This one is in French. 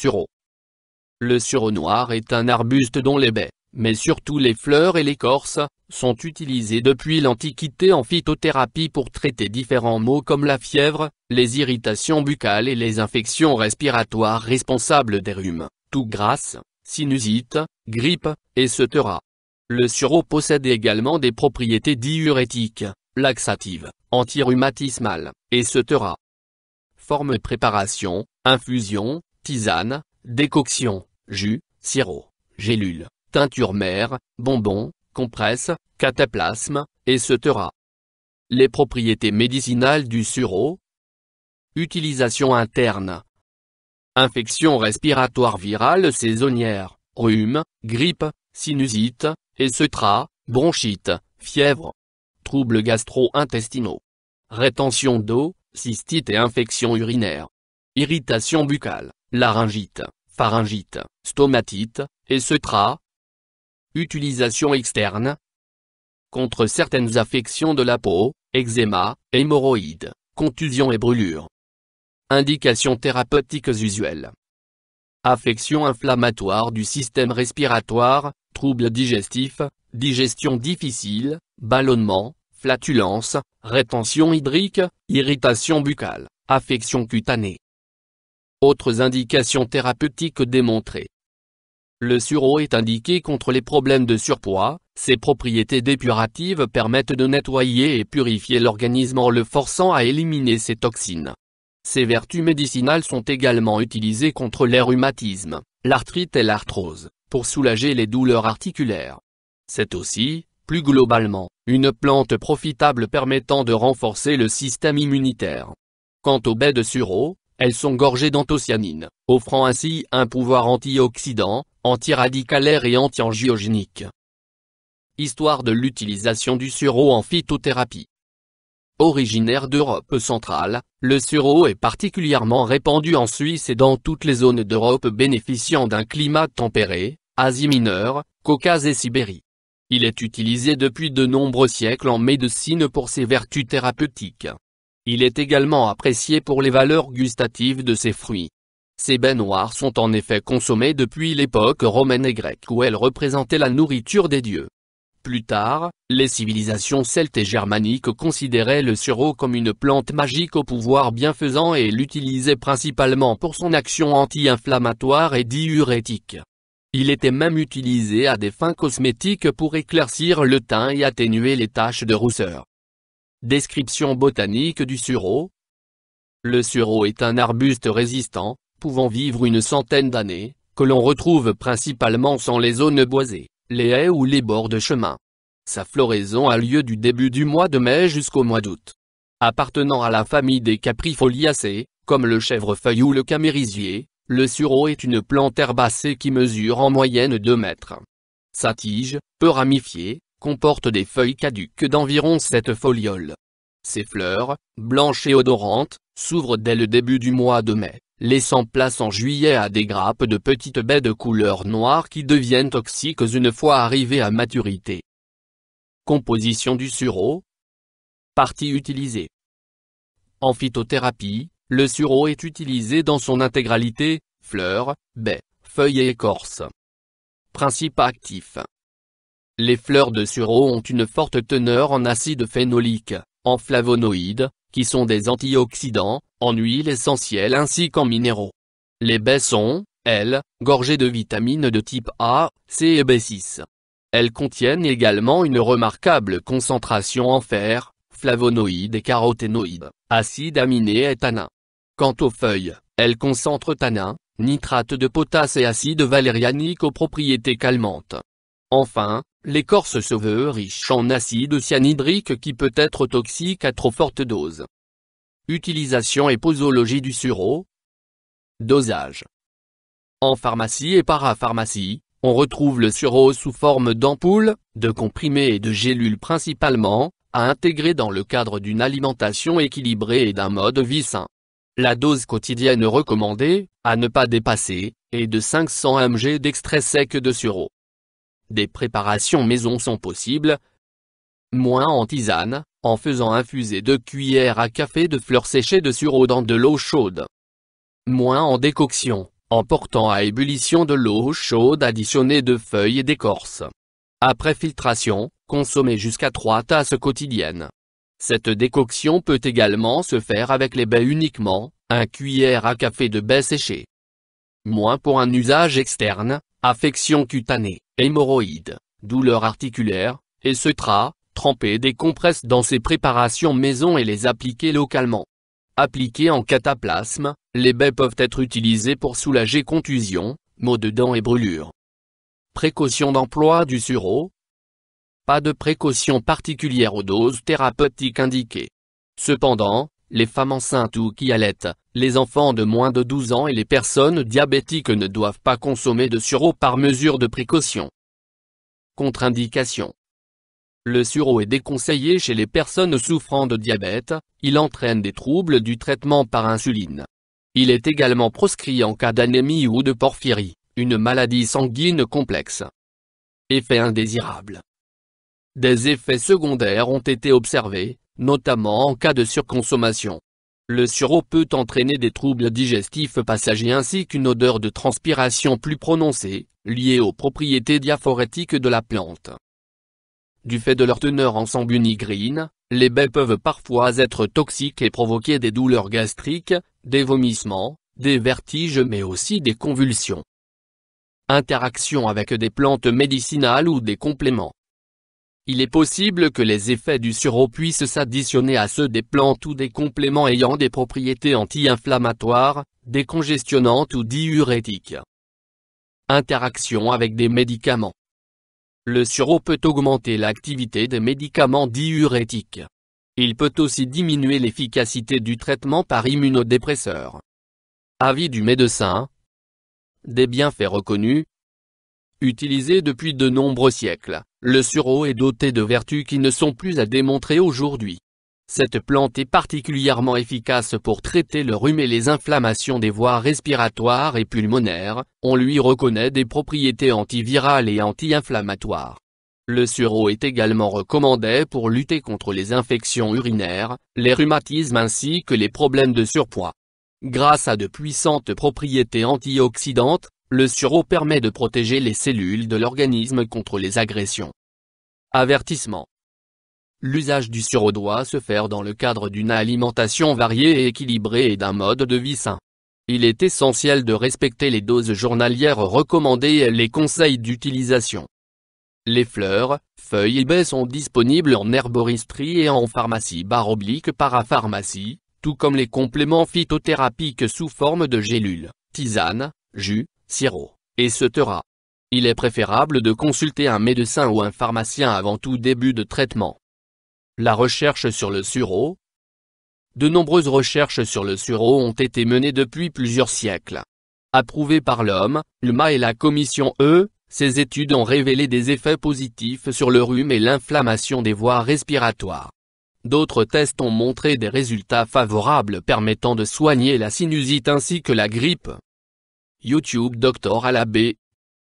sureau. Le sureau noir est un arbuste dont les baies, mais surtout les fleurs et l'écorce, sont utilisées depuis l'Antiquité en phytothérapie pour traiter différents maux comme la fièvre, les irritations buccales et les infections respiratoires responsables des rhumes, toux grasse, sinusite, grippe, etc. Le sureau possède également des propriétés diurétiques, laxatives, antirhumatismales, etc. Forme préparation, infusion, tisane, décoction, jus, sirop, gélule, teinture mère, bonbon, compresse, cataplasme, etc. Les propriétés médicinales du sureau. Utilisation interne. Infection respiratoire virale saisonnière, rhume, grippe, sinusite, etc., bronchite, fièvre. Troubles gastro-intestinaux. Rétention d'eau, cystite et infection urinaire. Irritation buccale, laryngite, pharyngite, stomatite, etc. Utilisation externe. Contre certaines affections de la peau, eczéma, hémorroïdes, contusions et brûlures. Indications thérapeutiques usuelles. Affections inflammatoires du système respiratoire, troubles digestifs, digestion difficile, ballonnement, flatulence, rétention hydrique, irritation buccale, affection cutanée. Autres indications thérapeutiques démontrées. Le sureau est indiqué contre les problèmes de surpoids, ses propriétés dépuratives permettent de nettoyer et purifier l'organisme en le forçant à éliminer ses toxines. Ses vertus médicinales sont également utilisées contre les rhumatismes, l'arthrite et l'arthrose, pour soulager les douleurs articulaires. C'est aussi, plus globalement, une plante profitable permettant de renforcer le système immunitaire. Quant aux baies de sureau, elles sont gorgées d'anthocyanines, offrant ainsi un pouvoir antioxydant, antiradicalaire et anti-angiogénique. Histoire de l'utilisation du sureau en phytothérapie. Originaire d'Europe centrale, le sureau est particulièrement répandu en Suisse et dans toutes les zones d'Europe bénéficiant d'un climat tempéré, Asie mineure, Caucase et Sibérie. Il est utilisé depuis de nombreux siècles en médecine pour ses vertus thérapeutiques. Il est également apprécié pour les valeurs gustatives de ses fruits. Ces baies noires sont en effet consommées depuis l'époque romaine et grecque où elles représentaient la nourriture des dieux. Plus tard, les civilisations celtes et germaniques considéraient le sureau comme une plante magique au pouvoir bienfaisant et l'utilisaient principalement pour son action anti-inflammatoire et diurétique. Il était même utilisé à des fins cosmétiques pour éclaircir le teint et atténuer les taches de rousseur. Description botanique du sureau. Le sureau est un arbuste résistant, pouvant vivre une centaine d'années, que l'on retrouve principalement dans les zones boisées, les haies ou les bords de chemin. Sa floraison a lieu du début du mois de mai jusqu'au mois d'août. Appartenant à la famille des caprifoliacées, comme le chèvrefeuille ou le camérisier, le sureau est une plante herbacée qui mesure en moyenne 2 mètres. Sa tige, peu ramifiée, comporte des feuilles caduques d'environ 7 folioles. Ses fleurs, blanches et odorantes, s'ouvrent dès le début du mois de mai, laissant place en juillet à des grappes de petites baies de couleur noire qui deviennent toxiques une fois arrivées à maturité. Composition du sureau. Parties utilisées. En phytothérapie, le sureau est utilisé dans son intégralité, fleurs, baies, feuilles et écorces. Principe actif. Les fleurs de sureau ont une forte teneur en acide phénolique, en flavonoïdes, qui sont des antioxydants, en huiles essentielles ainsi qu'en minéraux. Les baies sont, elles, gorgées de vitamines de type A, C et B6. Elles contiennent également une remarquable concentration en fer, flavonoïdes et caroténoïdes, acides aminés et tanins. Quant aux feuilles, elles concentrent tanins, nitrate de potasse et acide valérianique aux propriétés calmantes. Enfin, l'écorce se veut riche en acide cyanhydrique qui peut être toxique à trop forte dose. Utilisation et posologie du sureau. Dosage. En pharmacie et parapharmacie, on retrouve le sureau sous forme d'ampoules, de comprimés et de gélules principalement, à intégrer dans le cadre d'une alimentation équilibrée et d'un mode vie sain. La dose quotidienne recommandée, à ne pas dépasser, est de 500 mg d'extrait sec de sureau. Des préparations maison sont possibles. Moins en tisane, en faisant infuser 2 cuillères à café de fleurs séchées de sureau dans de l'eau chaude. Moins en décoction, en portant à ébullition de l'eau chaude additionnée de feuilles d'écorce. Après filtration, consommez jusqu'à 3 tasses quotidiennes. Cette décoction peut également se faire avec les baies uniquement, 1 cuillère à café de baies séchées. Moins pour un usage externe, affection cutanée, hémorroïdes, douleurs articulaires, etc. Trempez des compresses dans ces préparations maison et les appliquer localement. Appliquées en cataplasme, les baies peuvent être utilisées pour soulager contusions, maux de dents et brûlures. Précaution d'emploi du sureau. Pas de précaution particulière aux doses thérapeutiques indiquées. Cependant, les femmes enceintes ou qui allaitent, les enfants de moins de 12 ans et les personnes diabétiques ne doivent pas consommer de sureau par mesure de précaution. Contre-indication. Le sureau est déconseillé chez les personnes souffrant de diabète, il entraîne des troubles du traitement par insuline. Il est également proscrit en cas d'anémie ou de porphyrie, une maladie sanguine complexe. Effets indésirables. Des effets secondaires ont été observés, notamment en cas de surconsommation. Le sureau peut entraîner des troubles digestifs passagers ainsi qu'une odeur de transpiration plus prononcée, liée aux propriétés diaphorétiques de la plante. Du fait de leur teneur en sambunigrine, les baies peuvent parfois être toxiques et provoquer des douleurs gastriques, des vomissements, des vertiges mais aussi des convulsions. Interaction avec des plantes médicinales ou des compléments. Il est possible que les effets du sureau puissent s'additionner à ceux des plantes ou des compléments ayant des propriétés anti-inflammatoires, décongestionnantes ou diurétiques. Interaction avec des médicaments. Le sureau peut augmenter l'activité des médicaments diurétiques. Il peut aussi diminuer l'efficacité du traitement par immunodépresseurs. Avis du médecin. Des bienfaits reconnus. Utilisé depuis de nombreux siècles, le sureau est doté de vertus qui ne sont plus à démontrer aujourd'hui. Cette plante est particulièrement efficace pour traiter le rhume et les inflammations des voies respiratoires et pulmonaires, on lui reconnaît des propriétés antivirales et anti-inflammatoires. Le sureau est également recommandé pour lutter contre les infections urinaires, les rhumatismes ainsi que les problèmes de surpoids. Grâce à de puissantes propriétés antioxydantes, le sureau permet de protéger les cellules de l'organisme contre les agressions. Avertissement. L'usage du sureau doit se faire dans le cadre d'une alimentation variée et équilibrée et d'un mode de vie sain. Il est essentiel de respecter les doses journalières recommandées et les conseils d'utilisation. Les fleurs, feuilles et baies sont disponibles en herboristerie et en pharmacie/parapharmacie, tout comme les compléments phytothérapiques sous forme de gélules, tisanes, jus, sirop, etc. Il est préférable de consulter un médecin ou un pharmacien avant tout début de traitement. La recherche sur le sureau. De nombreuses recherches sur le sureau ont été menées depuis plusieurs siècles. Approuvées par l'homme, l'EMA et la Commission ces études ont révélé des effets positifs sur le rhume et l'inflammation des voies respiratoires. D'autres tests ont montré des résultats favorables permettant de soigner la sinusite ainsi que la grippe. YouTube Dr Alabé,